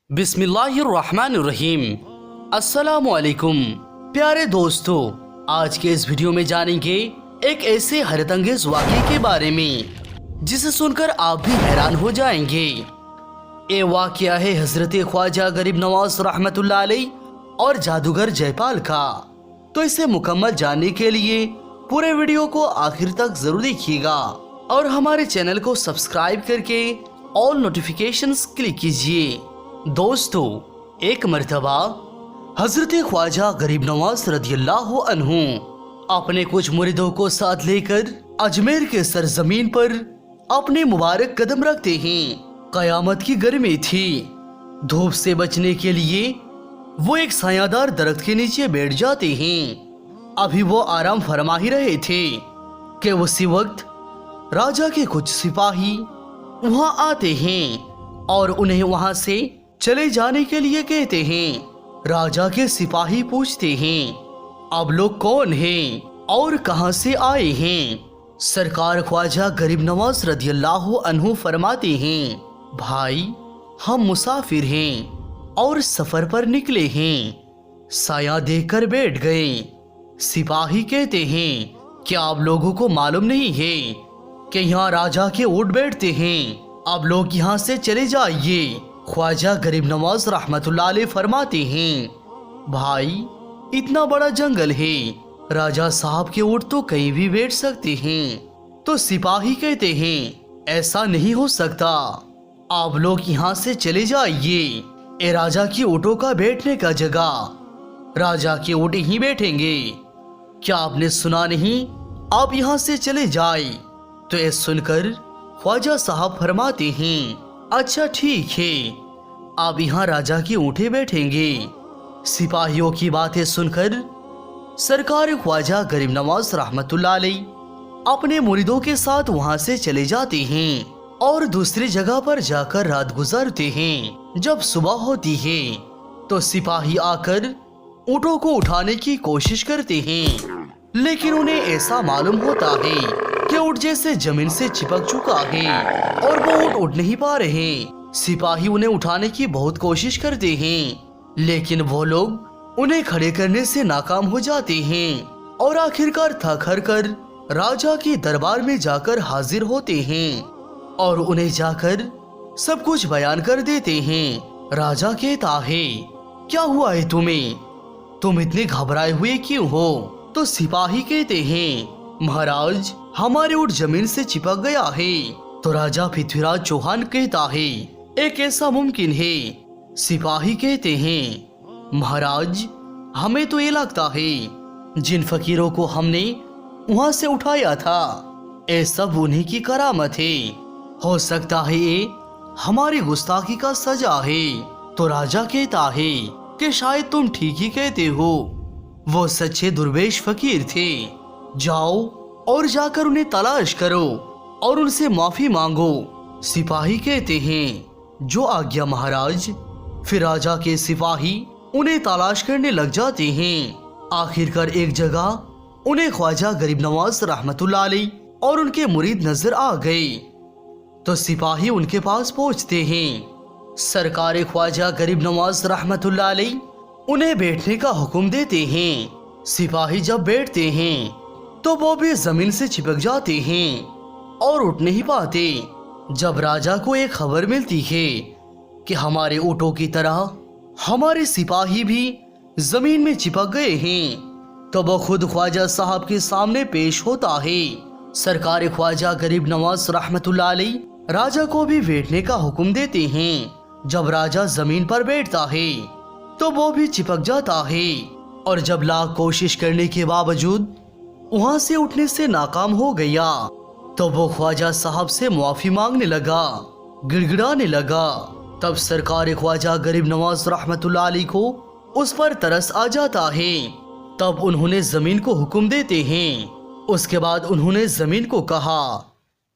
बिस्मिल्लाहिर्रहमानिर्रहीम। अस्सलामुअलैकुम प्यारे दोस्तों, आज के इस वीडियो में जानेंगे एक ऐसे हैरतअंगेज वाक़े के बारे में जिसे सुनकर आप भी हैरान हो जाएंगे। ये वाक़या है हजरत ख्वाजा गरीब नवाज रहमतुल्लाह अलैह और जादूगर जयपाल का। तो इसे मुकम्मल जानने के लिए पूरे वीडियो को आखिर तक जरूर देखिएगा और हमारे चैनल को सब्सक्राइब करके ऑल नोटिफिकेशंस क्लिक कीजिए। दोस्तों, एक मर्तबा हजरत ख्वाजा गरीब नवाज रदियल्लाहु अन्हु अपने कुछ मुरीदों को साथ लेकर अजमेर के सरजमीन पर अपने मुबारक कदम रखते हैं। कयामत की गर्मी थी। धूप से बचने के लिए वो एक सायादार दरख्त के नीचे बैठ जाते हैं। अभी वो आराम फरमा ही रहे थे कि उसी वक्त राजा के कुछ सिपाही वहां आते हैं और उन्हें वहां से चले जाने के लिए कहते हैं। राजा के सिपाही पूछते हैं, अब लोग कौन हैं और कहां से आए हैं? सरकार ख्वाजा गरीब नवाज रदियल्लाहु अन्हु फरमाते हैं, भाई हम मुसाफिर हैं और सफर पर निकले हैं। साया देखकर बैठ गए। सिपाही कहते हैं, क्या आप लोगों को मालूम नहीं है कि यहाँ राजा के ऊंट बैठते हैं? अब लोग यहाँ से चले जाइए। ख्वाजा गरीब नवाज रहमतुल्लाह अलैह फरमाते हैं, भाई इतना बड़ा जंगल है, राजा साहब के ऊंट तो कहीं भी बैठ सकते हैं। तो सिपाही कहते हैं, ऐसा नहीं हो सकता, आप लोग यहाँ से चले जाइए। ये राजा की ऊँटों का बैठने का जगह, राजा के ऊँट ही बैठेंगे। क्या आपने सुना नहीं? आप यहाँ से चले जाए। तो ये सुनकर ख्वाजा साहब फरमाते हैं, अच्छा ठीक है, आप यहाँ राजा की ऊँटें बैठेंगे। सिपाहियों की बातें सुनकर सरकार ख्वाजा गरीब नवाज रहमतुल्लाह अलैह अपने मुरीदों के साथ वहाँ से चले जाते हैं और दूसरी जगह पर जाकर रात गुजारते हैं। जब सुबह होती है तो सिपाही आकर ऊँटों को उठाने की कोशिश करते हैं, लेकिन उन्हें ऐसा मालूम होता है कि ऊँट जैसे जमीन से चिपक चुका है और वो ऊँट उठ नहीं पा रहे। सिपाही उन्हें उठाने की बहुत कोशिश करते हैं, लेकिन वो लोग उन्हें खड़े करने से नाकाम हो जाते हैं और आखिरकार थक हार कर राजा के दरबार में जाकर हाजिर होते हैं और उन्हें जाकर सब कुछ बयान कर देते हैं। राजा कहता है, क्या हुआ है तुम्हें? तुम इतने घबराए हुए क्यों हो? तो सिपाही कहते हैं, महाराज हमारे ऊँट जमीन से चिपक गया है। तो राजा पृथ्वीराज चौहान कहता है, ये कैसा मुमकिन है? सिपाही कहते हैं, महाराज हमें तो ये लगता है जिन फकीरों को हमने वहां से उठाया था ये सब उन्हीं की करामत है। हो सकता है ये हमारी गुस्ताखी का सजा है। तो राजा कहता है कि शायद तुम ठीक ही कहते हो, वो सच्चे दुर्वेश फकीर थे। जाओ और जाकर उन्हें तलाश करो और उनसे माफी मांगो। सिपाही कहते हैं, जो आज्ञा महाराज। फिर राजा के सिपाही उन्हें तलाश करने लग जाते हैं। आखिरकार एक जगह उन्हें ख्वाजा गरीब नवाज रहमतुल्लाह अलैह और उनके मुरीद नजर आ गए। तो सिपाही उनके पास पहुंचते हैं। सरकार ख्वाजा गरीब नवाज रहमतुल्लाह अलैह उन्हें बैठने का हुक्म देते हैं। सिपाही जब बैठते हैं तो वो भी जमीन से चिपक जाते हैं और उठ नहीं पाते। जब राजा को एक खबर मिलती है कि हमारे ऊँटों की तरह हमारे सिपाही भी जमीन में चिपक गए हैं, तो वो खुद ख्वाजा साहब के सामने पेश होता है। सरकार ख्वाजा गरीब नवाज रहमतुल्लाह अलैह राजा को भी बैठने का हुक्म देते हैं। जब राजा जमीन पर बैठता है तो वो भी चिपक जाता है और जब लाख कोशिश करने के बावजूद वहां से उठने से नाकाम हो गया तो वो ख्वाजा साहब से मुआफी मांगने लगा, गिड़गिड़ाने लगा। तब सरकार ख्वाजा गरीब नवाज रहमतुल्लाह अलैह को उस पर तरस आ जाता है। तब उन्होंने जमीन को हुक्म देते हैं। उसके बाद उन्होंने जमीन को कहा,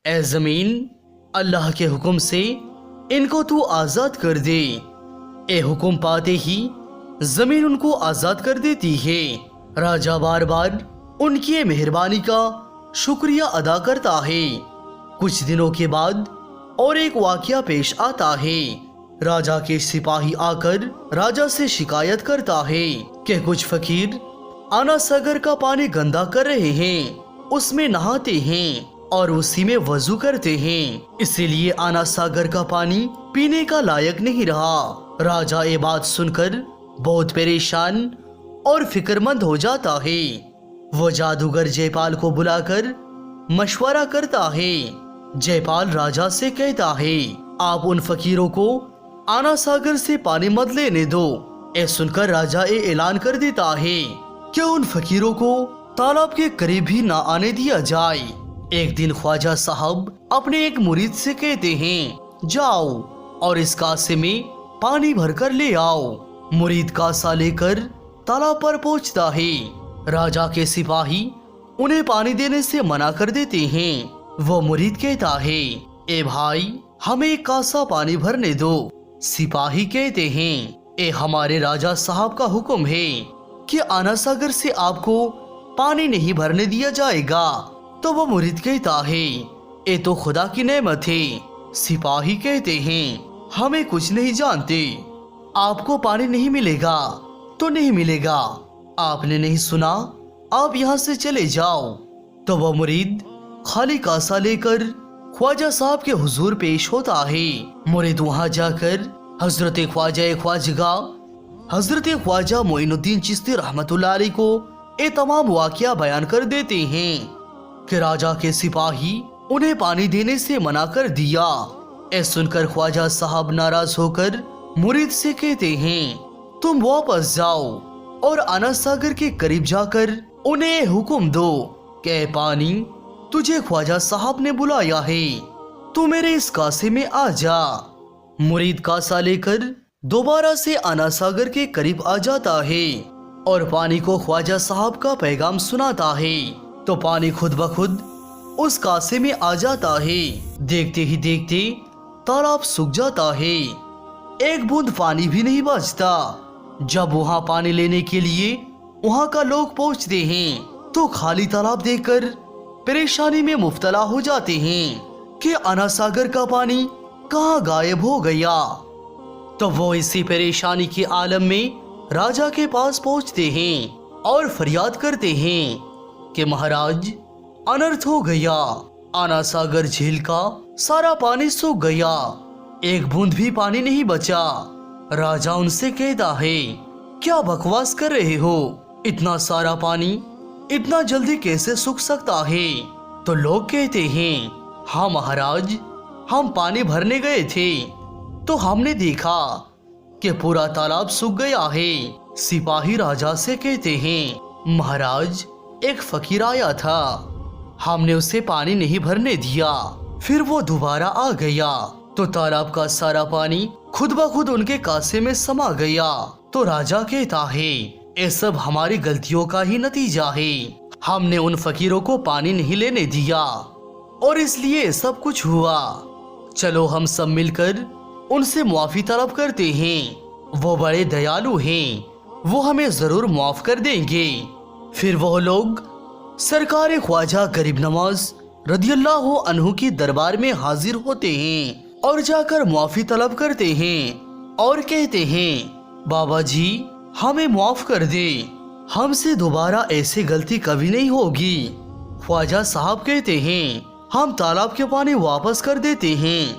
ए जमीन, अल्लाह के हुक्म से इनको तू आजाद कर दे। ए हुक्म पाते ही जमीन उनको आजाद कर देती है। राजा बार बार उनकी मेहरबानी का शुक्रिया अदा करता है। कुछ दिनों के बाद और एक वाकया पेश आता है। राजा के सिपाही आकर राजा से शिकायत करता है कि कुछ फकीर आना सागर का पानी गंदा कर रहे हैं, उसमें नहाते हैं और उसी में वजू करते हैं, इसीलिए आना सागर का पानी पीने का लायक नहीं रहा। राजा ये बात सुनकर बहुत परेशान और फिक्रमंद हो जाता है। वो जादूगर जयपाल को बुलाकर मशवरा करता है। जयपाल राजा से कहता है, आप उन फकीरों को आना सागर से पानी मत लेने दो। ये सुनकर राजा ये ऐलान कर देता है कि उन फकीरों को तालाब के करीब भी ना आने दिया जाए। एक दिन ख्वाजा साहब अपने एक मुरीद से कहते हैं, जाओ और इस कासे में पानी भरकर ले आओ। मुरीद कासा लेकर तालाब पर पहुंचता है। राजा के सिपाही उन्हें पानी देने से मना कर देते हैं। वो मुरीद कहता है, ए भाई हमें एक कासा पानी भरने दो। सिपाही कहते हैं, ए हमारे राजा साहब का हुक्म है कि आना सागर से आपको पानी नहीं भरने दिया जाएगा। तो वो मुरीद कहता है, ये तो खुदा की नेमत है। सिपाही कहते हैं, हमें कुछ नहीं जानते, आपको पानी नहीं मिलेगा तो नहीं मिलेगा, आपने नहीं सुना, आप यहाँ से चले जाओ। तो वह मुरीद खाली कासा लेकर ख्वाजा साहब के हुजूर पेश होता है। मुरीद वहाँ जाकर हजरत ख्वाजा मोइनुद्दीन चिश्ती रहमतुल्लाह अलैह को ये तमाम वाकया बयान कर देते हैं कि राजा के सिपाही उन्हें पानी देने से मना कर दिया। ऐ सुनकर ख्वाजा साहब नाराज होकर मुरीद से कहते हैं, तुम वापस जाओ और आना सागर के करीब जाकर उन्हें हुक्म दो कि पानी तुझे ख्वाजा साहब ने बुलाया है, तू मेरे इस कासे में आ जा। मुरीद कासा लेकर दोबारा से आना सागर के करीब आ जाता है और पानी को ख्वाजा साहब का पैगाम सुनाता है। तो पानी खुद ब खुद उस कासे में आ जाता है। देखते ही देखते तालाब सूख जाता है, एक बूंद पानी भी नहीं बचता। जब वहाँ पानी लेने के लिए वहाँ का लोग पहुँचते हैं तो खाली तालाब देखकर परेशानी में मुब्तला हो जाते हैं कि आना सागर का पानी कहाँ गायब हो गया। तो वो इसी परेशानी के आलम में राजा के पास पहुँचते हैं और फरियाद करते हैं कि महाराज अनर्थ हो गया, आना सागर झील का सारा पानी सूख गया, एक बूंद भी पानी नहीं बचा। राजा उनसे कहता है, क्या बकवास कर रहे हो, इतना सारा पानी इतना जल्दी कैसे सूख सकता है। तो लोग कहते हैं, हाँ महाराज, हम पानी भरने गए थे तो हमने देखा कि पूरा तालाब सूख गया है। सिपाही राजा से कहते हैं, महाराज एक फकीर आया था, हमने उसे पानी नहीं भरने दिया, फिर वो दोबारा आ गया तो तालाब का सारा पानी खुद ब खुद उनके कासे में समा गया। तो राजा कहता है, ये सब हमारी गलतियों का ही नतीजा है, हमने उन फकीरों को पानी नहीं लेने दिया और इसलिए सब कुछ हुआ। चलो हम सब मिलकर उनसे मुआफी तलब करते हैं, वो बड़े दयालु हैं, वो हमें जरूर माफ कर देंगे। फिर वो लोग सरकार ख्वाजा गरीब नवाज रदियल्लाहु अन्हु की दरबार में हाजिर होते हैं और जाकर मुआफी तलब करते हैं और कहते हैं, बाबा जी हमें माफ कर दे, हमसे दोबारा ऐसी गलती कभी नहीं होगी। ख्वाजा साहब कहते हैं, हम तालाब के पानी वापस कर देते हैं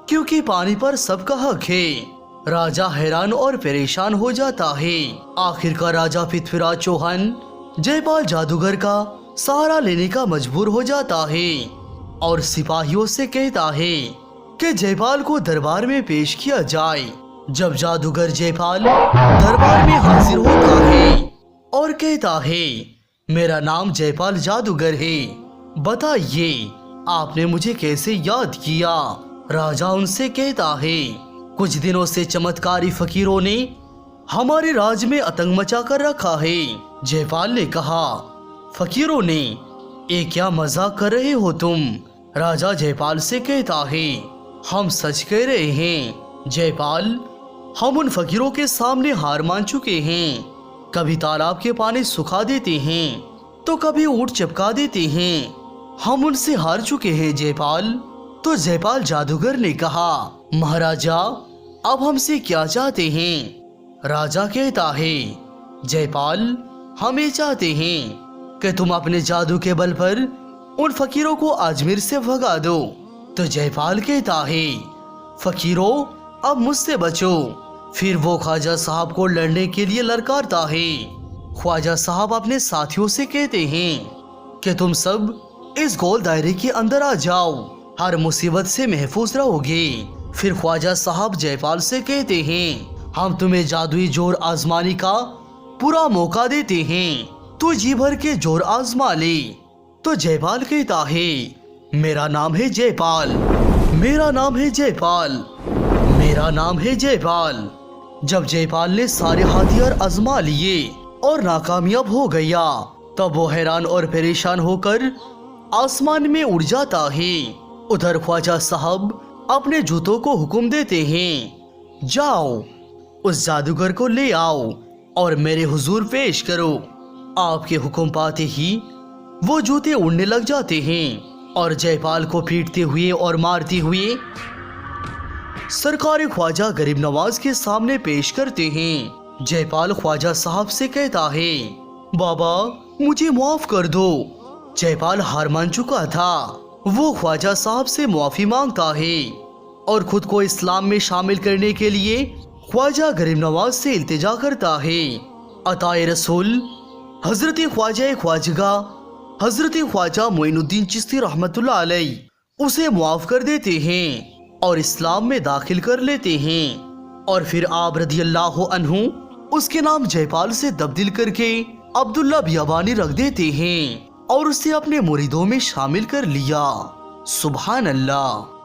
क्योंकि पानी पर सबका हक है। राजा हैरान और परेशान हो जाता है। आखिरकार राजा पृथ्वीराज चौहान जयपाल जादूगर का सहारा लेने का मजबूर हो जाता है और सिपाहियों से कहता है कि जयपाल को दरबार में पेश किया जाए। जब जादूगर जयपाल दरबार में हाजिर होता है और कहता है, मेरा नाम जयपाल जादूगर है, बताइए आपने मुझे कैसे याद किया। राजा उनसे कहता है, कुछ दिनों से चमत्कारी फकीरों ने हमारे राज में आतंक मचा कर रखा है। जयपाल ने कहा, फकीरों ने, ये क्या मजाक कर रहे हो तुम। राजा जयपाल से कहता है, हम सच कह रहे हैं जयपाल, हम उन फकीरों के सामने हार मान चुके हैं। कभी तालाब के पानी सुखा देते हैं तो कभी ऊंट चिपका देते हैं, हम उनसे हार चुके हैं जयपाल। तो जयपाल जादूगर ने कहा, महाराजा अब हमसे क्या चाहते हैं? राजा कहता है, जयपाल, हमें चाहते हैं कि तुम अपने जादू के बल पर उन फकीरों को अजमेर से भगा दो। तो जयपाल कहता है, फकीरों, अब मुझसे बचो। फिर वो ख्वाजा साहब को लड़ने के लिए ललकारता है। ख्वाजा साहब अपने साथियों से कहते हैं कि तुम सब इस गोल दायरे के अंदर आ जाओ, हर मुसीबत से महफूज रहोगे। फिर ख्वाजा साहब जयपाल से कहते हैं, हम तुम्हें जादुई जोर आजमाने का पूरा मौका देते हैं, तू जी भर के जोर आजमा ले। तो जयपाल कहता है, मेरा नाम है जयपाल, मेरा नाम है जयपाल, मेरा नाम है जयपाल। जब जयपाल ने सारे हथियार आजमा लिए और नाकामयाब हो गया, तब वो हैरान और परेशान होकर आसमान में उड़ जाता है। उधर ख्वाजा साहब अपने जूतों को हुक्म देते हैं, जाओ उस जादूगर को ले आओ और मेरे हुजूर पेश करो। आपके हुक्म पाते ही वो जूते उड़ने लग जाते हैं और जयपाल को पीटते हुए और मारते हुए सरकार ख्वाजा गरीब नवाज के सामने पेश करते हैं। जयपाल ख्वाजा साहब से कहता है, बाबा मुझे माफ कर दो। जयपाल हार मान चुका था। वो ख्वाजा साहब से माफी मांगता है और खुद को इस्लाम में शामिल करने के लिए ख्वाजा गरीब नवाज से इल्तिजा करता है। अताए रसूल हजरत ख्वाजा ख्वाजगा हजरत ख्वाजा मोइनुद्दीन चिश्ती रहमतुल्लाह अलैह उसे मुआफ कर देते हैं और इस्लाम में दाखिल कर लेते हैं। और फिर आप रदियल्लाहु अन्हु उसके नाम जयपाल से तब्दील करके अब्दुल्ला बियाबानी रख देते हैं और उसे अपने मुरीदों में शामिल कर लिया। सुभान अल्लाह।